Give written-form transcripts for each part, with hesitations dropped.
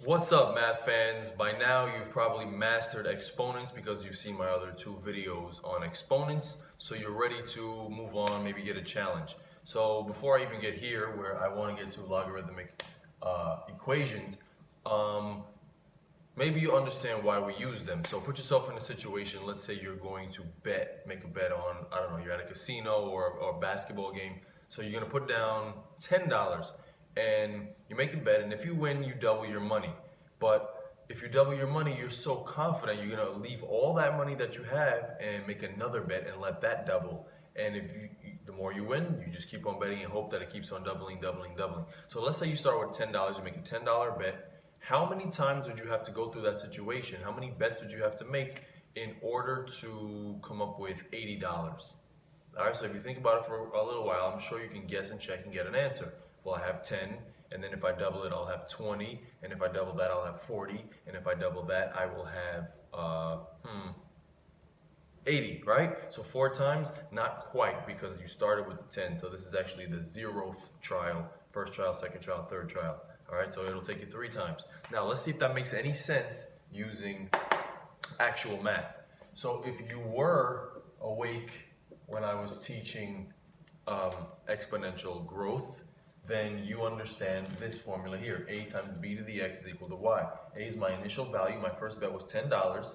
What's up, math fans? By now you've probably mastered exponents because you've seen my other two videos on exponents, so you're ready to move on, maybe get a challenge. So before I even get here, where I want to get to logarithmic equations, maybe you understand why we use them. So put yourself in a situation, let's say you're going to make a bet on, I don't know, you're at a casino or a basketball game. So you're going to put down $10 and you make the bet, and if you win, you double your money. But if you double your money, you're so confident you're going to leave all that money that you have and make another bet and let that double. And the more you win, you just keep on betting and hope that it keeps on doubling. So let's say you start with $10, you make a $10 bet. How many times would you have to go through that situation? How many bets would you have to make in order to come up with $80? All right, so if you think about it for a little while, I'm sure you can guess and check and get an answer. Well, I have 10, and then if I double it, I'll have 20, and if I double that, I'll have 40, and if I double that, I will have 80, right? So 4 times, not quite, because you started with the 10, so this is actually the 0th trial, first trial, second trial, third trial. All right, so it'll take you 3 times. Now, let's see if that makes any sense using actual math. So if you were awake when I was teaching exponential growth, then you understand this formula here. A times b to the x is equal to y. A is my initial value. My first bet was $10,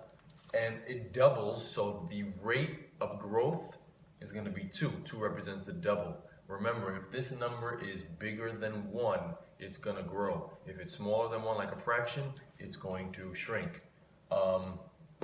and it doubles, so the rate of growth is going to be 2. 2 represents the double. Remember, if this number is bigger than 1, it's going to grow. If it's smaller than 1, like a fraction, it's going to shrink.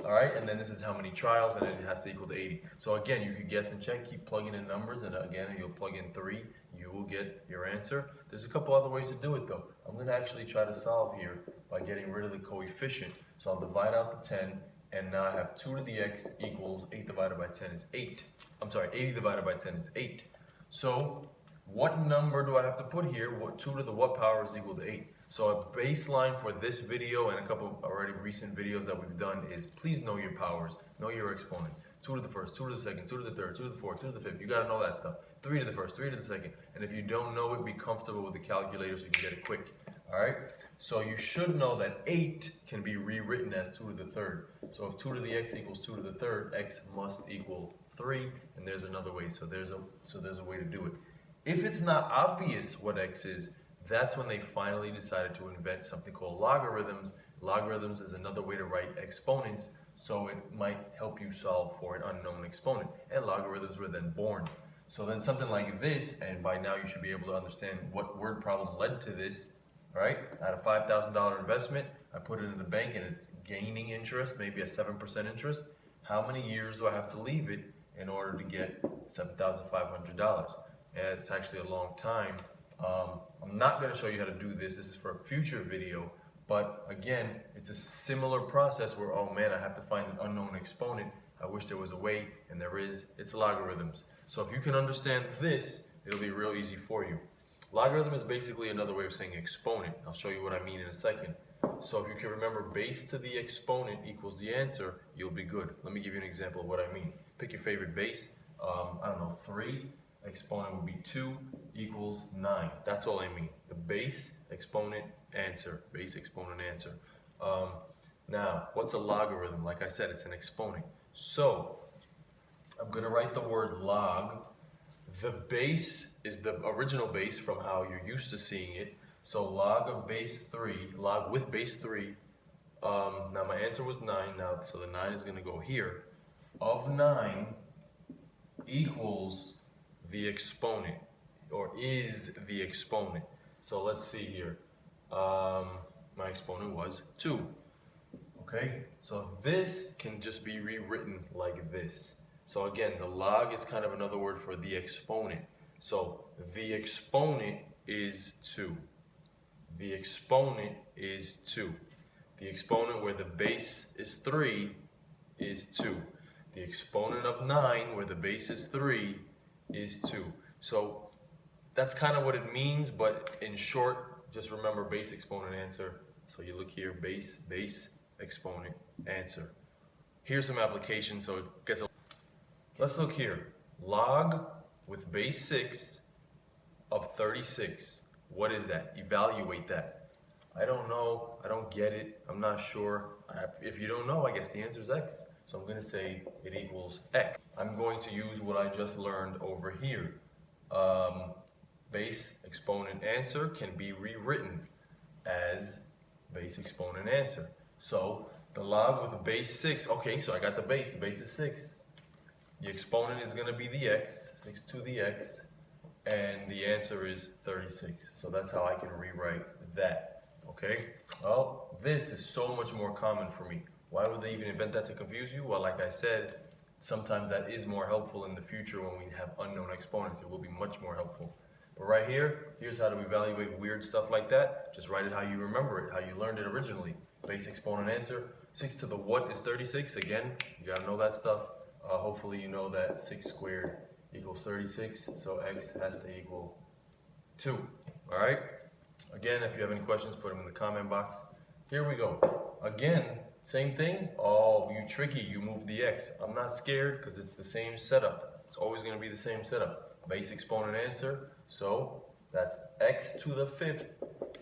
All right, and then this is how many trials, and it has to equal to 80. So again, you could guess and check, keep plugging in numbers, and again, you'll plug in 3, you will get your answer. There's a couple other ways to do it though. I'm going to actually try to solve here by getting rid of the coefficient. So I'll divide out the 10, and now I have 2 to the x equals 8 divided by 10 is 8. I'm sorry, 80 divided by 10 is 8. So what number do I have to put here? 2 to the what power is equal to 8? So a baseline for this video and a couple already recent videos that we've done is please know your powers, know your exponents. 2 to the first, 2 to the second, 2 to the third, 2 to the fourth, 2 to the fifth. You gotta know that stuff. 3 to the first, 3 to the second. And if you don't know it, be comfortable with the calculator so you can get it quick. All right? So you should know that 8 can be rewritten as 2 to the third. So if 2 to the x equals 2 to the third, x must equal 3. And there's another way. So there's a way to do it. If it's not obvious what x is, that's when they finally decided to invent something called logarithms. Logarithms is another way to write exponents, so it might help you solve for an unknown exponent. And logarithms were then born. So then something like this, and by now you should be able to understand what word problem led to this, right? I had a $5,000 investment, I put it in the bank and it's gaining interest, maybe a 7% interest. How many years do I have to leave it in order to get $7,500? And it's actually a long time. I'm not going to show you how to do this. This is for a future video. But again, it's a similar process where, oh man, I have to find an unknown exponent. I wish there was a way, and there is. It's logarithms. So if you can understand this, it'll be real easy for you. Logarithm is basically another way of saying exponent. I'll show you what I mean in a second. So if you can remember base to the exponent equals the answer, you'll be good. Let me give you an example of what I mean. Pick your favorite base. I don't know, 3. Exponent would be 2 equals 9. That's all I mean. The base, exponent, answer. Base, exponent, answer. Now, what's a logarithm? Like I said, it's an exponent. So, I'm going to write the word log. The base is the original base from how you're used to seeing it. So, log of base 3, log with base 3. Now, my answer was 9 now, so the 9 is going to go here. Of 9 equals the exponent, or is the exponent. So let's see here. My exponent was 2. Okay, so this can just be rewritten like this. So again, the log is kind of another word for the exponent. So the exponent is 2. The exponent is 2. The exponent where the base is 3 is 2. The exponent of 9 where the base is 3 is 2. So that's kind of what it means, but in short, just remember base, exponent, answer. So you look here, base, exponent, answer. Here's some applications, so it gets a... Let's look here. Log with base 6 of 36. What is that? Evaluate that. I don't know, I don't get it, I'm not sure. If you don't know, I guess the answer is x. So I'm going to say it equals x. I'm going to use what I just learned over here. Base exponent answer can be rewritten as base exponent answer. So the log with the base 6, okay, so I got the base is 6. The exponent is going to be the x, 6 to the x, and the answer is 36. So that's how I can rewrite that, okay? Well, this is so much more common for me. Why would they even invent that to confuse you? Well, like I said, sometimes that is more helpful in the future when we have unknown exponents. It will be much more helpful. But right here, here's how to evaluate weird stuff like that. Just write it how you remember it, how you learned it originally. Base exponent answer. 6 to the what is 36? Again, you gotta know that stuff. Hopefully you know that 6 squared equals 36, so x has to equal 2. All right? Again, if you have any questions, put them in the comment box. Here we go. Again, same thing. Oh, you tricky, you moved the x. I'm not scared because it's the same setup. It's always going to be the same setup. Base exponent answer, so that's x to the 5th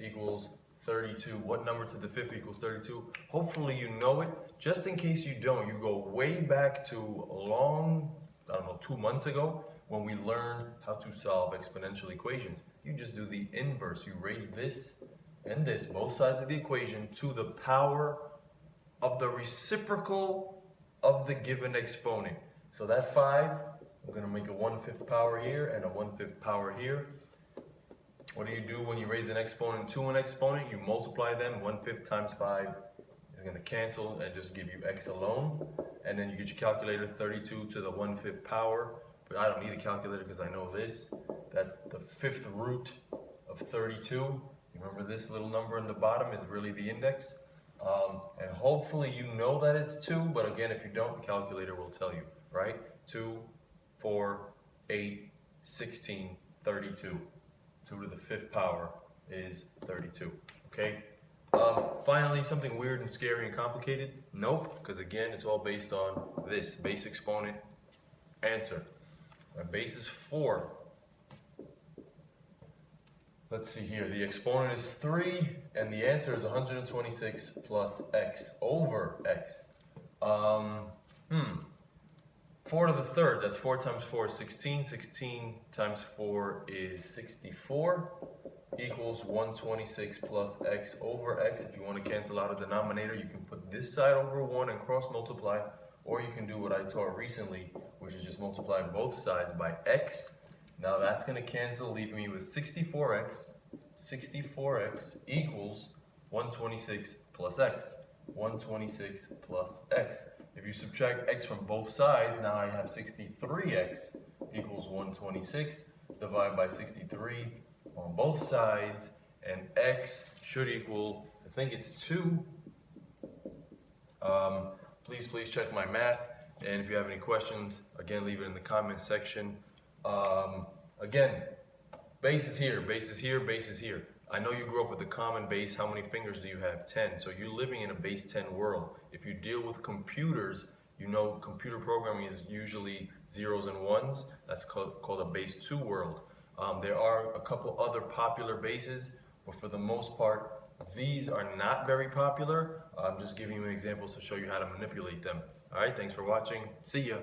equals 32. What number to the 5th equals 32? Hopefully you know it. Just in case you don't, you go way back to a long, I don't know, 2 months ago when we learned how to solve exponential equations. You just do the inverse. You raise this and this, both sides of the equation, to the power of the reciprocal of the given exponent. So that 5, I'm going to make a 1/5 power here and a 1/5 power here. What do you do when you raise an exponent to an exponent? You multiply them. 1/5 times 5 is going to cancel and just give you x alone. And then you get your calculator, 32 to the 1/5 power. But I don't need a calculator because I know this. That's the 5th root of 32. Remember this little number in the bottom is really the index. And hopefully you know that it's 2, but again, if you don't, the calculator will tell you, right? 2, 4, 8, 16, 32. 2 to the 5th power is 32, okay? Finally, something weird and scary and complicated? Nope, because again, it's all based on this, base exponent answer. My base is 4. Let's see here, the exponent is 3, and the answer is 126 plus x over x. 4 to the 3rd, that's 4 times 4 is 16. 16 times 4 is 64, equals 126 plus x over x. If you want to cancel out a denominator, you can put this side over 1 and cross multiply, or you can do what I taught recently, which is just multiply both sides by x. Now that's going to cancel, leaving me with 64x. 64x equals 126 plus x. 126 plus x. If you subtract x from both sides, now I have 63x equals 126. Divide by 63 on both sides, and x should equal, I think it's 2. Please check my math, and if you have any questions, again, leave it in the comment section. Again, base is here, base is here, base is here. I know you grew up with the common base. How many fingers do you have? 10. So you're living in a base 10 world. If you deal with computers, you know computer programming is usually zeros and ones. That's called a base 2 world. There are a couple other popular bases, but for the most part, these are not very popular. I'm just giving you examples to show you how to manipulate them. All right, thanks for watching. See ya.